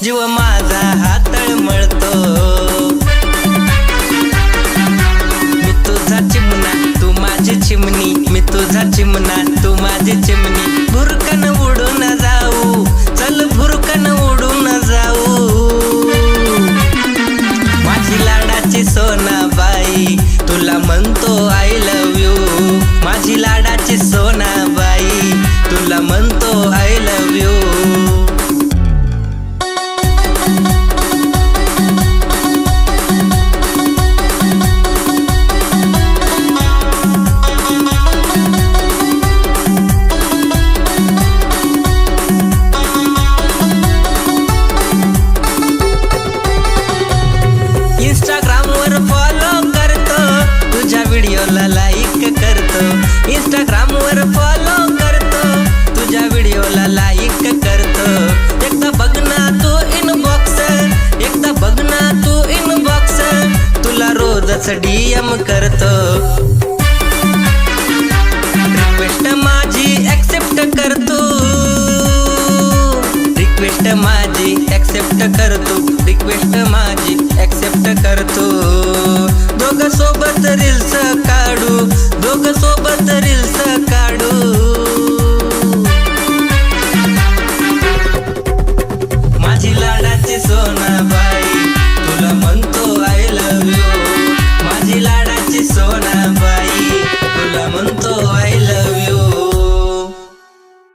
जीव माझा हात तळमळतो। मी तुझा चिमणा तू माझी चिमणी, मी तुझा चिमणा तू माझी चिमणी। भुरकन उडून जाऊ, चल भुरकन उडून जाऊ। माझी लाडाची सोनाबाई तुला म्हणतो आय लव यू। माझी लाडाची सोनाबाई तुला म्हणतो आय लव यू। इंस्टाग्रामवर फॉलो करतो, तुझ्या व्हिडिओला लाईक करतो। इंस्टाग्रामवर फॉलो करतो, तुझ्या व्हिडिओला लाईक करतो। एकदा बघ ना तू इनबॉक्स, एकदा बघ ना तू इनबॉक्स, तुला रोजच डीएम करतो। रिक्वेस्ट माझी ऍक्सेप्ट करतो, रिक्वेस्ट माझी ऍक्सेप्ट करतो, रिक्वेस्ट माझी ऍक्सेप्ट करतो। दोघं सोबत रील्स काढू, दोघं सोबत रील्स काढू। माझी लाडाची सोनाबाई